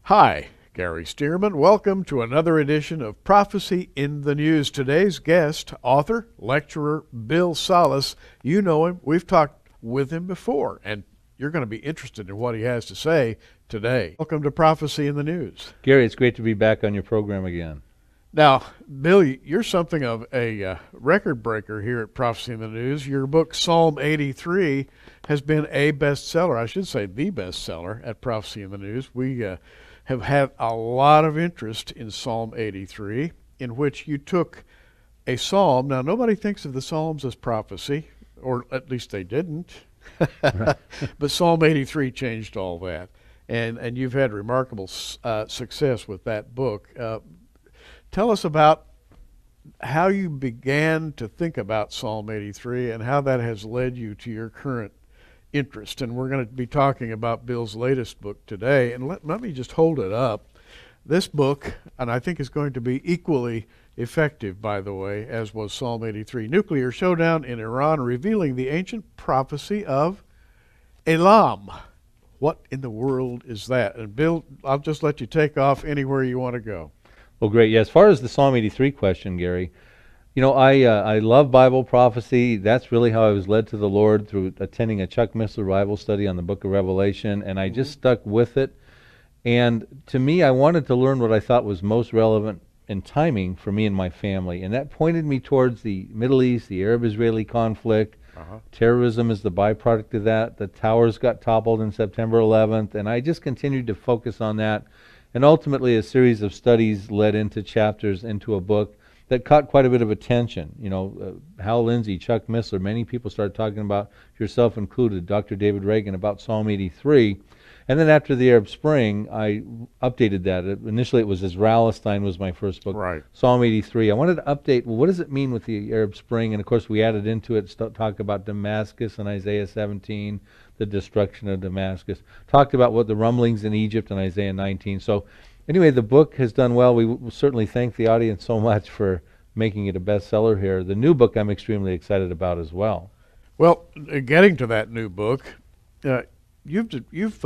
Hi, Gary Stearman. Welcome to another edition of Prophecy in the News. Today's guest, author, lecturer, Bill Salus. You know him. We've talked with him before, and you're going to be interested in what he has to say today. Welcome to Prophecy in the News. Gary, it's great to be back on your program again. Now, Bill, you're something of a record breaker here at Prophecy in the News. Your book, Psalm 83, has been a bestseller. I should say the bestseller at Prophecy in the News. We have had a lot of interest in Psalm 83, in which you took a psalm. Now, nobody thinks of the Psalms as prophecy, or at least they didn't. Right. But Psalm 83 changed all that. And you've had remarkable success with that book. Tell us about how you began to think about Psalm 83 and how that has led you to your current interest. And we're going to be talking about Bill's latest book today. And let me just hold it up. This book, and I think is going to be equally effective, by the way, as was Psalm 83, Nuclear Showdown in Iran, revealing the ancient prophecy of Elam. What in the world is that? And Bill, I'll just let you take off anywhere you want to go. Well, great. Yeah, as far as the Psalm 83 question, Gary, you know, I love Bible prophecy. That's really how I was led to the Lord, through attending a Chuck Missler Bible study on the book of Revelation, and I just stuck with it. And to me, I wanted to learn what I thought was most relevant in timing for me and my family, and that pointed me towards the Middle East, the Arab-Israeli conflict. Terrorism is the byproduct of that. The towers got toppled on September 11th, and I just continued to focus on that. And ultimately, a series of studies led into chapters into a book that caught quite a bit of attention. You know, Hal Lindsey, Chuck Missler, many people started talking about, yourself included, Dr. David Reagan, about Psalm 83. And then after the Arab Spring, I updated that. Initially, it was as Ralestein was my first book, Right. Psalm 83. I wanted to update, well, what does it mean with the Arab Spring? And of course, we added into it, talk about Damascus in Isaiah 17, the destruction of Damascus. Talked about what the rumblings in Egypt in Isaiah 19. So anyway, the book has done well. We will certainly thank the audience so much for making it a bestseller here. The new book I'm extremely excited about as well. Well, getting to that new book, you've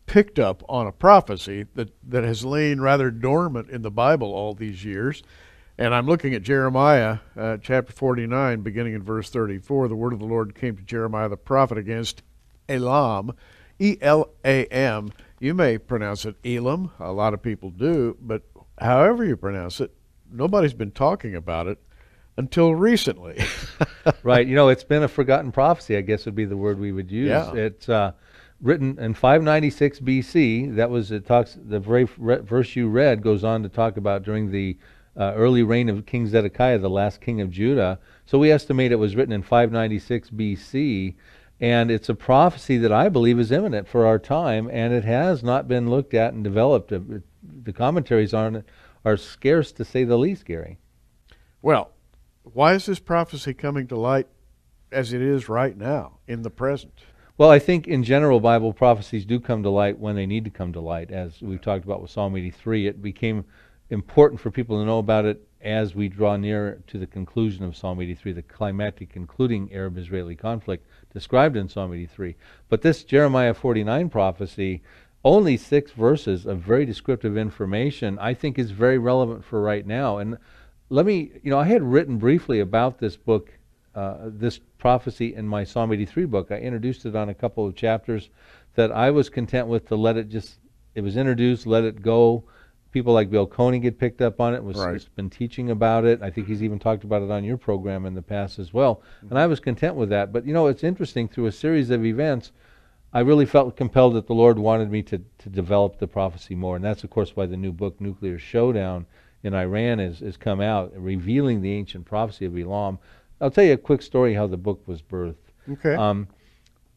picked up on a prophecy that has lain rather dormant in the Bible all these years. And I'm looking at Jeremiah chapter 49, beginning in verse 34. The word of the Lord came to Jeremiah the prophet against Elam, E-L-A-M. You may pronounce it Elam. A lot of people do. But however you pronounce it, nobody's been talking about it until recently. Right. You know, it's been a forgotten prophecy, I guess would be the word we would use. Yeah. It's written in 596 BC. That was, it talks, the very verse you read goes on to talk about during the early reign of King Zedekiah, the last king of Judah. So we estimate it was written in 596 BC, and it's a prophecy that I believe is imminent for our time, and it has not been looked at and developed. The commentaries on it are scarce, to say the least, Gary. Well, why is this prophecy coming to light as it is right now, in the present? Well, I think in general, Bible prophecies do come to light when they need to come to light. As we've talked about with Psalm 83, it became important for people to know about it as we draw near to the conclusion of Psalm 83, the climactic concluding Arab-Israeli conflict described in Psalm 83. But this Jeremiah 49 prophecy, only 6 verses of very descriptive information, I think is very relevant for right now. And let me, you know, I had written briefly about this book, this prophecy in my Psalm 83 book. I introduced it on a couple of chapters that I was content with to let it just, it was introduced, let it go. People like Bill Koenig had picked up on it, has been teaching about it. I think he's even talked about it on your program in the past as well. And I was content with that. But you know, it's interesting, through a series of events, I really felt compelled that the Lord wanted me to develop the prophecy more. And that's, of course, why the new book, Nuclear Showdown in Iran, has come out, revealing the ancient prophecy of Elam. I'll tell you a quick story how the book was birthed. Okay.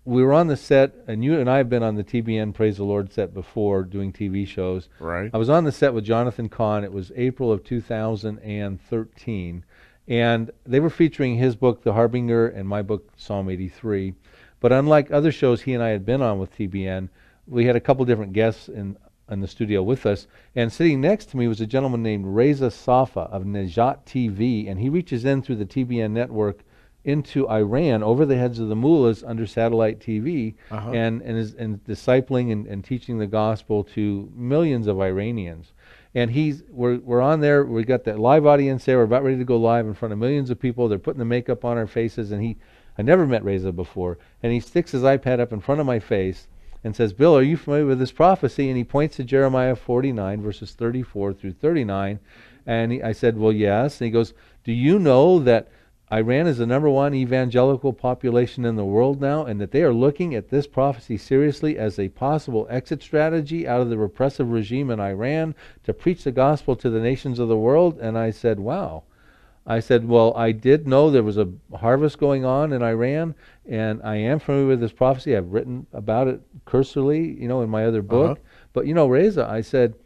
We were on the set, and you and I have been on the TBN Praise the Lord set before, doing TV shows. Right. I was on the set with Jonathan Cahn. It was April of 2013, and they were featuring his book, The Harbinger, and my book, Psalm 83. But unlike other shows he and I had been on with TBN, we had a couple different guests in the studio with us, and sitting next to me was a gentleman named Reza Safa of Najat TV, and he reaches in through the TBN network into Iran over the heads of the mullahs under satellite TV, Uh-huh. and discipling and teaching the gospel to millions of Iranians. And we're on there. We got that live audience there. We're about ready to go live in front of millions of people. They're putting the makeup on our faces, and I never met Reza before, and he sticks his iPad up in front of my face and says, "Bill, are you familiar with this prophecy?" And he points to Jeremiah 49, verses 34 through 39. And I said, "Well, yes." And he goes, "Do you know that Iran is the #1 evangelical population in the world now, and that they are looking at this prophecy seriously as a possible exit strategy out of the repressive regime in Iran to preach the gospel to the nations of the world?" And I said, "Wow." I said, "Well, I did know there was a harvest going on in Iran, and I am familiar with this prophecy. I've written about it cursorily, in my other book. But, Reza," I said,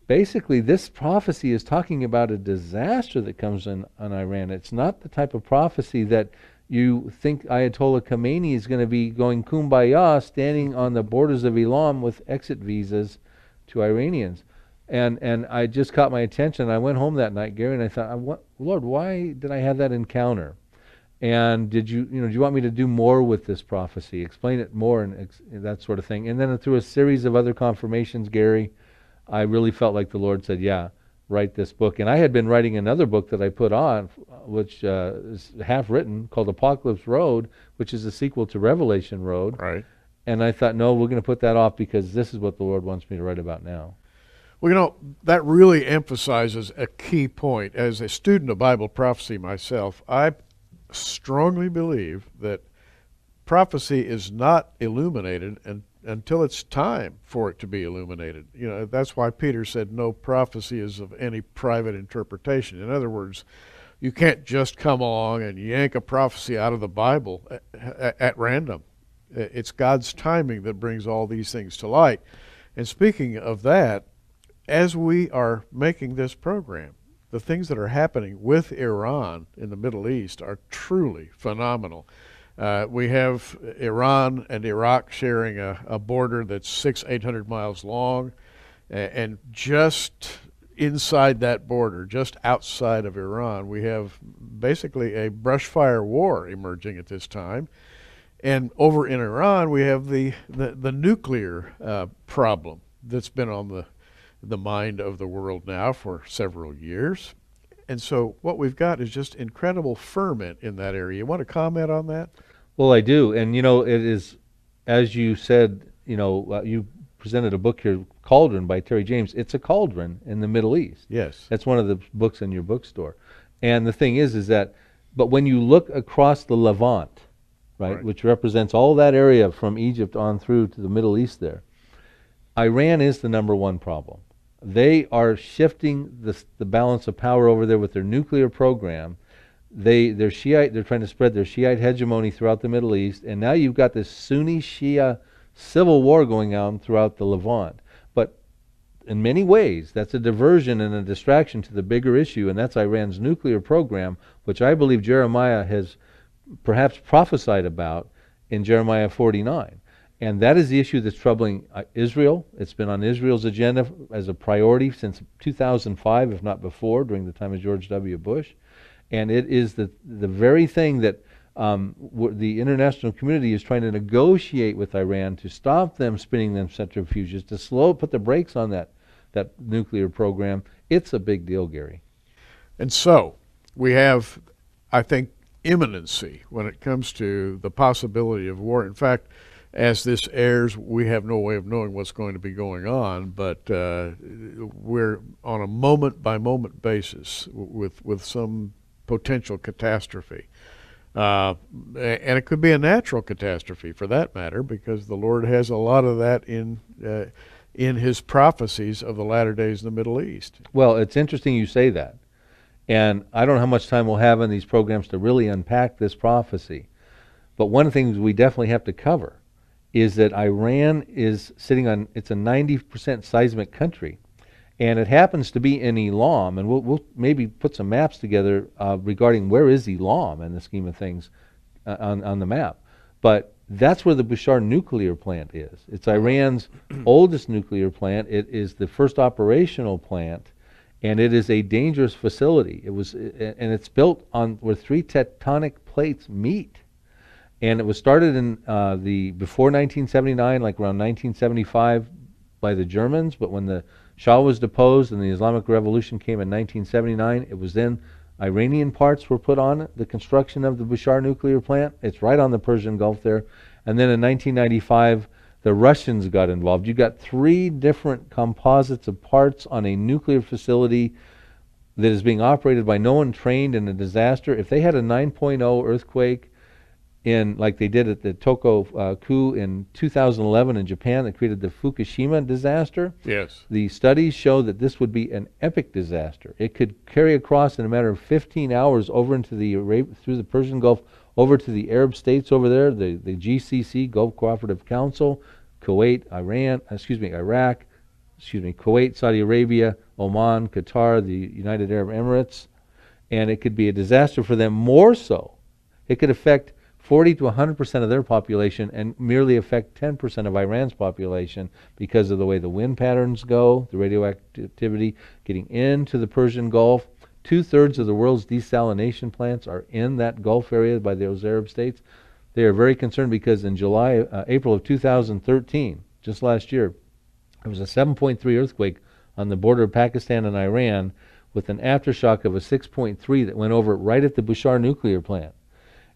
"basically this prophecy is talking about a disaster that comes on Iran. It's not the type of prophecy that you think Ayatollah Khomeini is going to be going kumbaya, standing on the borders of Elam with exit visas to Iranians." And I just caught my attention. I went home that night, Gary, and I thought, Lord, why did I have that encounter? And do you want me to do more with this prophecy? Explain it more and that sort of thing. And then through a series of other confirmations, Gary, I really felt like the Lord said, "Yeah, write this book." And I had been writing another book that I put on, which is half written, called Apocalypse Road, which is a sequel to Revelation Road. Right. And I thought, no, we're going to put that off because this is what the Lord wants me to write about now. Well, that really emphasizes a key point. As a student of Bible prophecy myself, I strongly believe that prophecy is not illuminated until it's time for it to be illuminated. That's why Peter said no prophecy is of any private interpretation. In other words, you can't just come along and yank a prophecy out of the Bible at random. It's God's timing that brings all these things to light. And speaking of that, as we are making this program, the things that are happening with Iran in the Middle East are truly phenomenal. We have Iran and Iraq sharing a border that's 800 miles long, and just inside that border, just outside of Iran, we have basically a brush fire war emerging at this time. And over in Iran, we have the nuclear problem that's been on the mind of the world now for several years. And so what we've got is just incredible ferment in that area. You want to comment on that? Well, I do. And, it is, as you said, you presented a book here, Cauldron by Terry James. It's a cauldron in the Middle East. Yes. That's one of the books in your bookstore. And the thing is that, but when you look across the Levant, right, which represents all that area from Egypt on through to the Middle East there, Iran is the #1 problem. They are shifting the balance of power over there with their nuclear program. They're Shiite. They're trying to spread their Shiite hegemony throughout the Middle East, and now you've got this Sunni Shia civil war going on throughout the Levant. But in many ways, that's a diversion and a distraction to the bigger issue, and that's Iran's nuclear program, which I believe Jeremiah has perhaps prophesied about in Jeremiah 49. And that is the issue that's troubling Israel. It's been on Israel's agenda as a priority since 2005, if not before, during the time of George W. Bush. And it is the very thing that the international community is trying to negotiate with Iran to stop them spinning them centrifuges, to put the brakes on that nuclear program. It's a big deal, Gary. And so we have, I think, imminency when it comes to the possibility of war. In fact, as this airs, we have no way of knowing what's going to be going on, but we're on a moment-by-moment basis with some potential catastrophe. And it could be a natural catastrophe for that matter, because the Lord has a lot of that in his prophecies of the latter days in the Middle East. Well, it's interesting you say that. And I don't know how much time we'll have in these programs to really unpack this prophecy. But one of the things we definitely have to cover is that Iran is sitting on, it's a 90% seismic country. And it happens to be in Elam, and we'll maybe put some maps together regarding where is Elam in the scheme of things on the map. But that's where the Bushehr nuclear plant is. It's Iran's oldest nuclear plant. It is the first operational plant, and it is a dangerous facility. And it's built on where three tectonic plates meet. And it was started in before 1979, like around 1975, by the Germans. But when the Shah was deposed and the Islamic Revolution came in 1979, it was then Iranian parts were put on it, the construction of the Bushehr nuclear plant. It's right on the Persian Gulf there. And then in 1995, the Russians got involved. You got three different composites of parts on a nuclear facility that is being operated by no one trained in a disaster. If they had a 9.0 earthquake like they did at the Tohoku in 2011 in Japan that created the Fukushima disaster, yes, the studies show that this would be an epic disaster. It could carry across in a matter of 15 hours over into through the Persian Gulf, over to the Arab states over there, the GCC, Gulf Cooperative Council, Kuwait, Iraq, Kuwait, Saudi Arabia, Oman, Qatar, the United Arab Emirates, and it could be a disaster for them. More so, it could affect 40 to 100% of their population and merely affect 10% of Iran's population because of the way the wind patterns go, the radioactivity getting into the Persian Gulf. 2/3 of the world's desalination plants are in that Gulf area by those Arab states. They are very concerned because in April of 2013, just last year, there was a 7.3 earthquake on the border of Pakistan and Iran with an aftershock of a 6.3 that went over right at the Bushehr nuclear plant.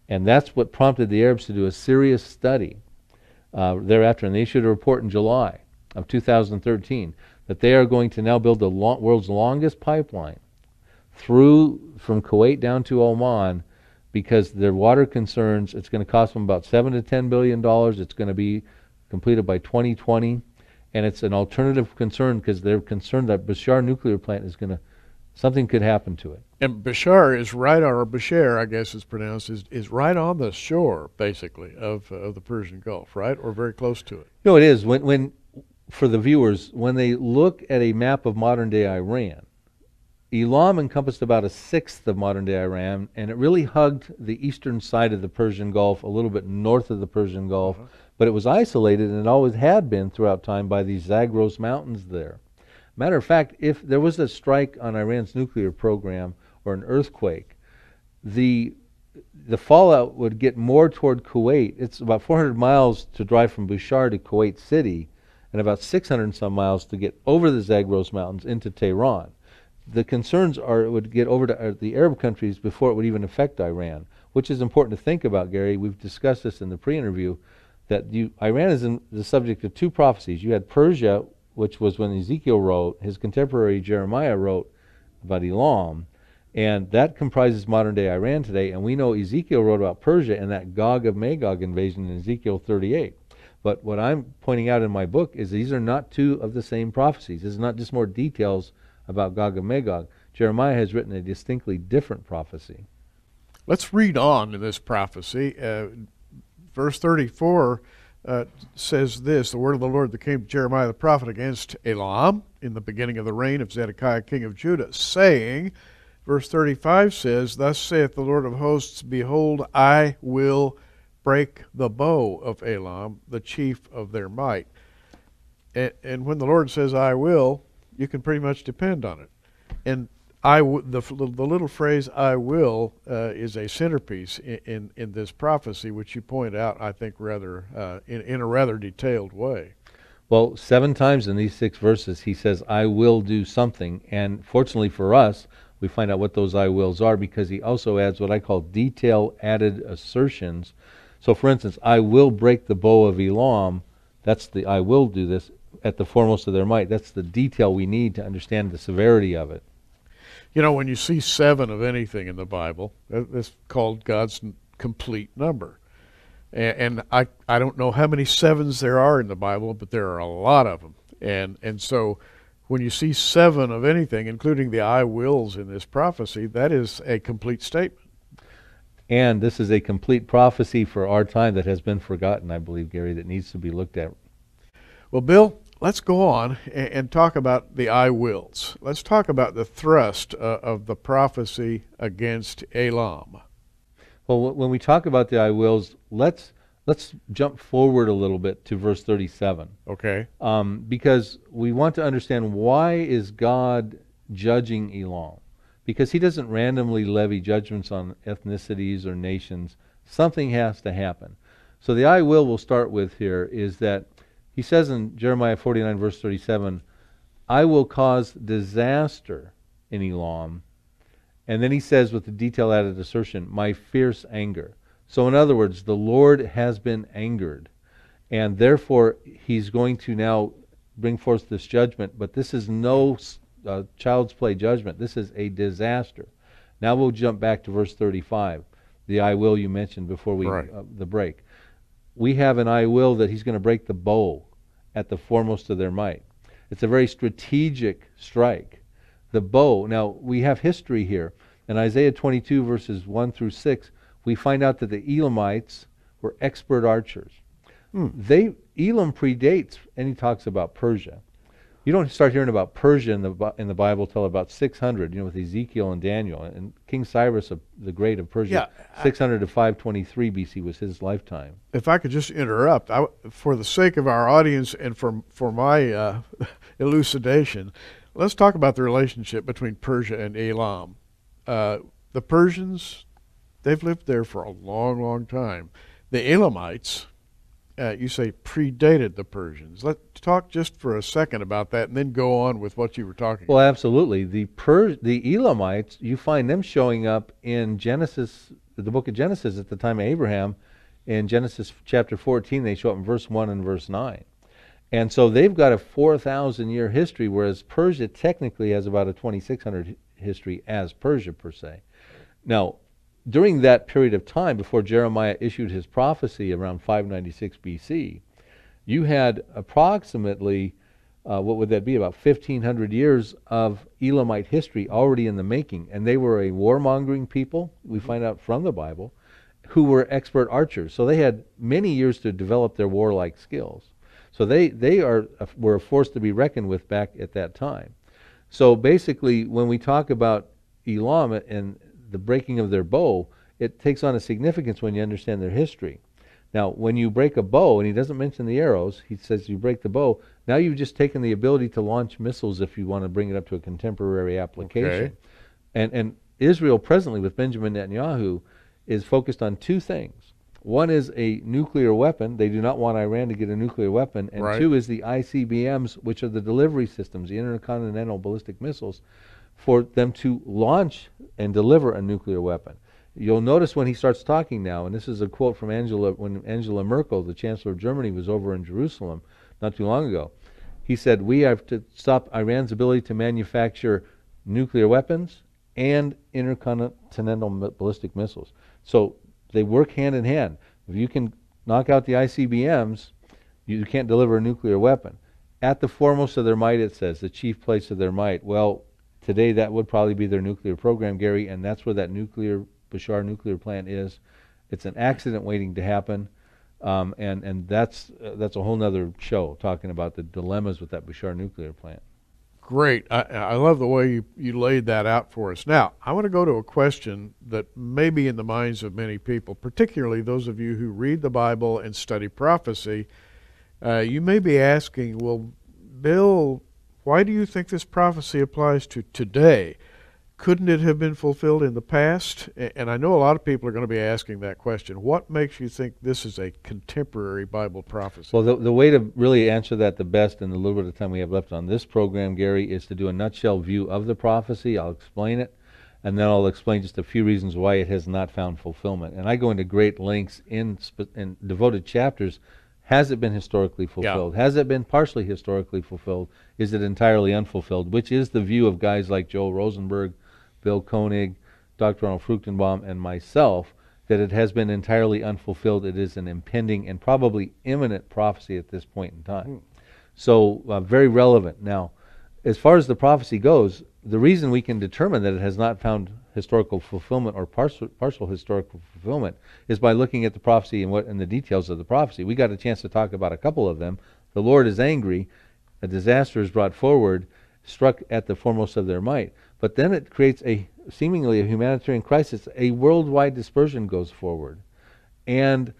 And that's what prompted the Arabs to do a serious study thereafter. And they issued a report in July of 2013 that they are going to now build the world's longest pipeline from Kuwait down to Oman because their water concerns. It's going to cost them about $7 to $10 billion. It's going to be completed by 2020. And it's an alternative concern because they're concerned that Bushehr nuclear plant something could happen to it. And Bushehr is right, or Bushehr, I guess it's pronounced, is right on the shore, basically, of the Persian Gulf, right? Or very close to it. No, it is. When for the viewers, when they look at a map of modern-day Iran, Elam encompassed about 1/6 of modern-day Iran, and it really hugged the eastern side of the Persian Gulf, a little bit north of the Persian Gulf, but it was isolated, and it always had been throughout time by these Zagros Mountains there. Matter of fact, if there was a strike on Iran's nuclear program or an earthquake, the fallout would get more toward Kuwait. It's about 400 miles to drive from Bushehr to Kuwait City, and about 600 and some miles to get over the Zagros Mountains into Tehran. The concerns are it would get over to the Arab countries before it would even affect Iran, which is important to think about, Gary. We've discussed this in the pre-interview, that Iran is the subject of two prophecies. You had Persia, which was when Ezekiel wrote, his contemporary Jeremiah wrote about Elam, and that comprises modern-day Iran today, and we know Ezekiel wrote about Persia and that Gog of Magog invasion in Ezekiel 38. But what I'm pointing out in my book is these are not two of the same prophecies. This is not just more details about Gog and Magog. Jeremiah has written a distinctly different prophecy. Let's read on in this prophecy. Verse 34 says this: the word of the Lord that came to Jeremiah the prophet against Elam in the beginning of the reign of Zedekiah king of Judah, saying, verse 35 says, thus saith the Lord of hosts, behold, I will break the bow of Elam, the chief of their might. And when the Lord says I will, you can pretty much depend on it. And the little phrase I will is a centerpiece in this prophecy, which you point out, I think, rather in a rather detailed way. Well, 7 times in these 6 verses he says I will do something, and fortunately for us, we find out what those I wills are because he also adds what I call detail added assertions. So for instance, I will break the bow of Elam, that's the I will do this at the foremost of their might. That's the detail we need to understand the severity of it. You know, when you see 7 of anything in the Bible, that's called God's complete number. And I don't know how many 7s there are in the Bible, but there are a lot of them. And so when you see 7 of anything, including the I wills in this prophecy, that is a complete statement. And this is a complete prophecy for our time that has been forgotten, I believe, Gary, that needs to be looked at. Well, Bill, let's go on and talk about the I wills. Let's talk about the thrust of the prophecy against Elam. Well, when we talk about the I wills, let's jump forward a little bit to verse 37. Okay. Because we want to understand, why is God judging Elam, because he doesn't randomly levy judgments on ethnicities or nations. Something has to happen. So the I will we'll start with here is that he says in Jeremiah 49 verse 37, I will cause disaster in Elam. And then he says with the detail added assertion, my fierce anger. So in other words, the Lord has been angered, and therefore he's going to now bring forth this judgment. But this is no child's play judgment. This is a disaster. Now we'll jump back to verse 35, the I will you mentioned before we the break. We have an I will that he's going to break the bow at the foremost of their might. It's a very strategic strike. The bow. Now, we have history here. In Isaiah 22, verses 1 through 6, we find out that the Elamites were expert archers. Elam predates, and he talks about Persia. You don't start hearing about Persia in the Bible till about 600, with Ezekiel and Daniel. And King Cyrus the Great of Persia, 600 to 523 BC was his lifetime. If I could just interrupt, for the sake of our audience and for my elucidation, let's talk about the relationship between Persia and Elam. The Persians, they've lived there for a long, long time. The Elamites, you say, predated the Persians. Let's talk just for a second about that and then go on with what you were talking about. Well, absolutely. The Elamites, you find them showing up in Genesis, the book of Genesis at the time of Abraham. In Genesis chapter 14, they show up in verse 1 and verse 9. And so they've got a 4,000-year history, whereas Persia technically has about a 2,600 history as Persia per se. Now, during that period of time, before Jeremiah issued his prophecy around 596 BC, you had approximately, what would that be, about 1,500 years of Elamite history already in the making. And they were a warmongering people, we find out from the Bible, who were expert archers. So they had many years to develop their warlike skills. So they were a force to be reckoned with back at that time. So basically, when we talk about Elam and the breaking of their bow, it takes on a significance when you understand their history. Now, when you break a bow, and he doesn't mention the arrows, he says you break the bow, now you've just taken the ability to launch missiles if you want to bring it up to a contemporary application. Okay. And Israel presently, with Benjamin Netanyahu, is focused on two things. One is a nuclear weapon. They do not want Iran to get a nuclear weapon. And two is the ICBMs, which are the delivery systems, the intercontinental ballistic missiles, for them to launch and deliver a nuclear weapon. You'll notice when he starts talking now, and this is a quote from when Angela Merkel, the Chancellor of Germany, was over in Jerusalem not too long ago. He said, we have to stop Iran's ability to manufacture nuclear weapons and intercontinental ballistic missiles. So they work hand in hand. If you can knock out the ICBMs, you can't deliver a nuclear weapon. At the foremost of their might, it says, the chief place of their might. Well, today that would probably be their nuclear program, Gary, and that's where that Bashar nuclear plant is. It's an accident waiting to happen, and that's a whole other show, talking about the dilemmas with that Bashar nuclear plant. Great. I love the way you laid that out for us. Now, I want to go to a question that may be in the minds of many people, particularly those of you who read the Bible and study prophecy. You may be asking, well, Bill, why do you think this prophecy applies to today? Couldn't it have been fulfilled in the past? And I know a lot of people are going to be asking that question. What makes you think this is a contemporary Bible prophecy? Well, the way to really answer that the best in the little bit of time we have left on this program, Gary, is to do a nutshell view of the prophecy. I'll explain it, and then I'll explain just a few reasons why it has not found fulfillment. And I go into great lengths in devoted chapters. Has it been historically fulfilled? Yeah. Has it been partially historically fulfilled? Is it entirely unfulfilled? Which is the view of guys like Joel Rosenberg, Bill Koenig, Dr. Arnold Fruchtenbaum, and myself, that it has been entirely unfulfilled. It is an impending and probably imminent prophecy at this point in time. So very relevant. Now, as far as the prophecy goes, the reason we can determine that it has not found historical fulfillment or partial historical fulfillment is by looking at the prophecy and the details of the prophecy. We got a chance to talk about a couple of them. The Lord is angry, a disaster is brought forward, struck at the foremost of their might. But then it creates seemingly a humanitarian crisis. A worldwide dispersion goes forward. And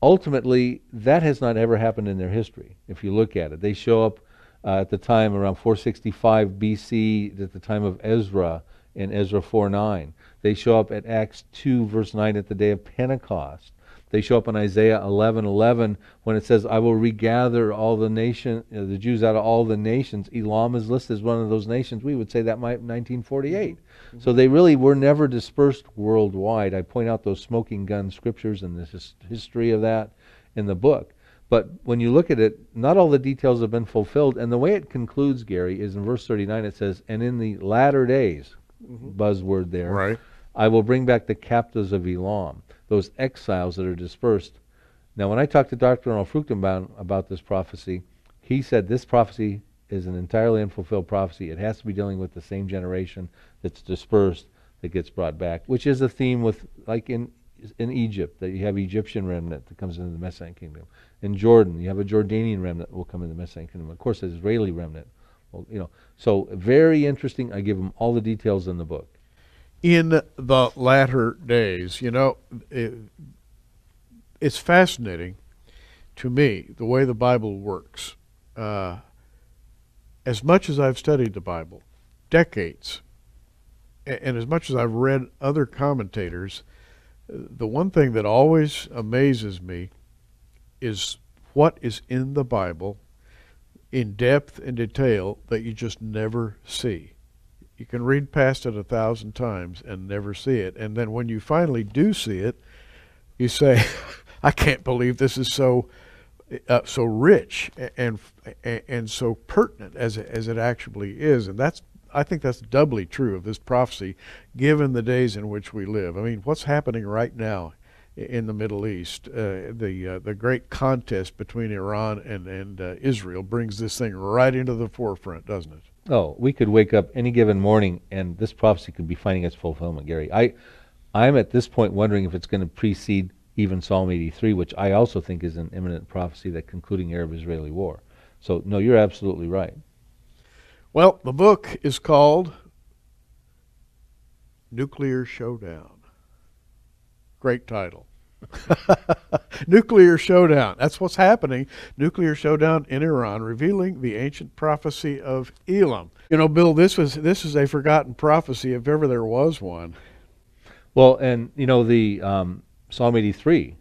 ultimately, that has not ever happened in their history, if you look at it. They show up at the time around 465 BC, at the time of Ezra, in Ezra 4:9. They show up at Acts 2 verse 9 at the day of Pentecost. They show up in Isaiah 11:11 when it says, "I will regather all the the Jews out of all the nations." Elam is listed as one of those nations. We would say that might 1948. Mm-hmm. So they really were never dispersed worldwide. I point out those smoking gun scriptures and the history of that in the book. But when you look at it, not all the details have been fulfilled. And the way it concludes, Gary, is in verse 39. It says, "And in the latter days," buzzword there, right, "I will bring back the captives of Elam," those exiles that are dispersed. Now, when I talked to Dr. Ronald Fruchtenbaum about this prophecy, he said this prophecy is an entirely unfulfilled prophecy. It has to be dealing with the same generation that's dispersed that gets brought back, which is a theme with, like in Egypt, that you have Egyptian remnant that comes into the Messianic kingdom. In Jordan, you have a Jordanian remnant that will come into the Messianic kingdom. Of course, an Israeli remnant. Well, so very interesting. I give them all the details in the book. In the latter days, it's fascinating to me the way the Bible works. As much as I've studied the Bible, decades, and as much as I've read other commentators, the one thing that always amazes me is what is in the Bible in depth and detail that you just never see. You can read past it 1,000 times and never see it. And then when you finally do see it, you say, I can't believe this is so rich and so pertinent as it actually is. And I think that's doubly true of this prophecy, given the days in which we live. I mean, what's happening right now in the Middle East, the great contest between Iran and Israel brings this thing right into the forefront, doesn't it? Oh, we could wake up any given morning and this prophecy could be finding its fulfillment, Gary. I'm at this point wondering if it's going to precede even Psalm 83, which I also think is an imminent prophecy, that concluding Arab-Israeli war. So, no, you're absolutely right. Well, the book is called Nuclear Showdown. Great title. Nuclear Showdown. That's what's happening. Nuclear Showdown in Iran, revealing the ancient prophecy of Elam. Bill, this is a forgotten prophecy if ever there was one. Well, and the Psalm 83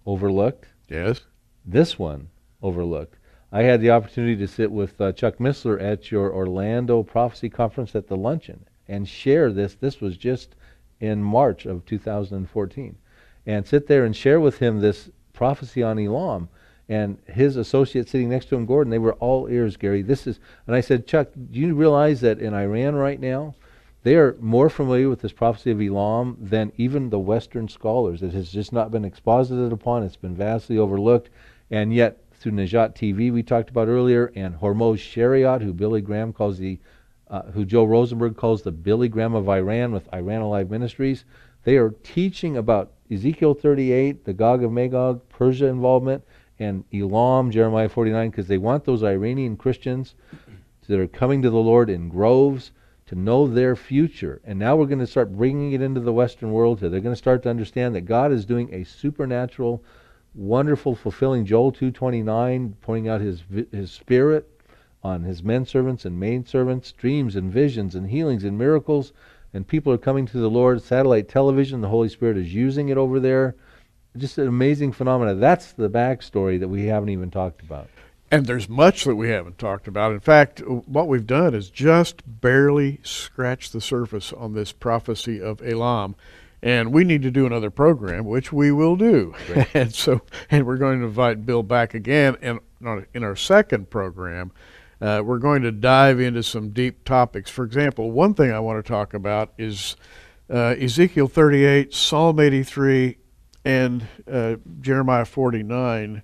overlooked. Yes. This one overlooked. I had the opportunity to sit with Chuck Missler at your Orlando Prophecy Conference at the luncheon and share this. This was just in March of 2014. And sit there and share with him this prophecy on Elam. And his associate sitting next to him, Gordon, they were all ears, Gary. And I said, Chuck, do you realize that in Iran right now, they are more familiar with this prophecy of Elam than even the Western scholars? It has just not been exposited upon. It's been vastly overlooked. And yet, through Najat TV we talked about earlier, and Hormoz Shariat, who Billy Graham calls who Joe Rosenberg calls the Billy Graham of Iran with Iran Alive Ministries, they are teaching about Ezekiel 38, the Gog of Magog, Persia involvement, and Elam, Jeremiah 49, because they want those Iranian Christians that are coming to the Lord in groves to know their future. And now we're going to start bringing it into the Western world here. They're going to start to understand that God is doing a supernatural, wonderful, fulfilling Joel 2:29, pouring out his Spirit on his men servants and maid servants, dreams and visions and healings and miracles, and people are coming to the Lord. Satellite television, the Holy Spirit is using it over there. Just an amazing phenomenon. That's the backstory that we haven't even talked about. And there's much that we haven't talked about. In fact, what we've done is just barely scratch the surface on this prophecy of Elam. And we need to do another program, which we will do. and we're going to invite Bill back again. And in our second program, we're going to dive into some deep topics. For example, one thing I want to talk about is Ezekiel 38, Psalm 83, and Jeremiah 49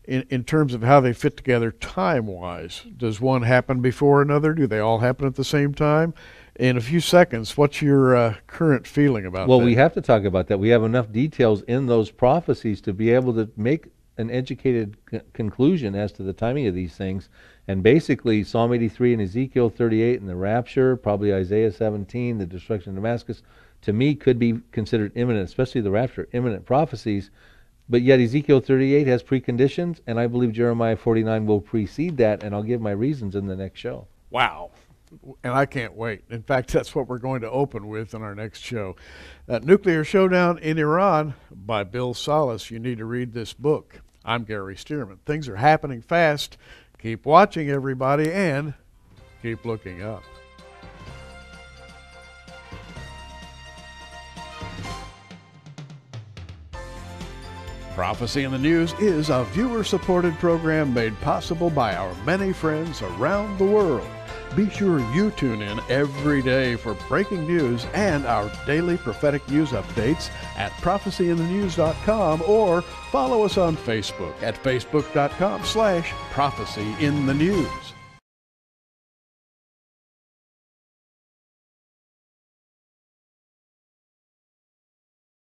in terms of how they fit together time-wise. Does one happen before another? Do they all happen at the same time? In a few seconds, what's your current feeling about that? Well, we have to talk about that. We have enough details in those prophecies to be able to make an educated conclusion as to the timing of these things. And basically, Psalm 83 and Ezekiel 38 and the rapture, probably Isaiah 17, the destruction of Damascus, to me could be considered imminent, especially the rapture, imminent prophecies. But yet Ezekiel 38 has preconditions, and I believe Jeremiah 49 will precede that, and I'll give my reasons in the next show. Wow. And I can't wait. In fact, that's what we're going to open with in our next show. Nuclear Showdown in Iran by Bill Salus. You need to read this book. I'm Gary Stearman. Things are happening fast. Keep watching, everybody, and keep looking up. Prophecy in the News is a viewer-supported program made possible by our many friends around the world. Be sure you tune in every day for breaking news and our daily prophetic news updates at prophecyinthenews.com, or follow us on Facebook at facebook.com/prophecyinthenews.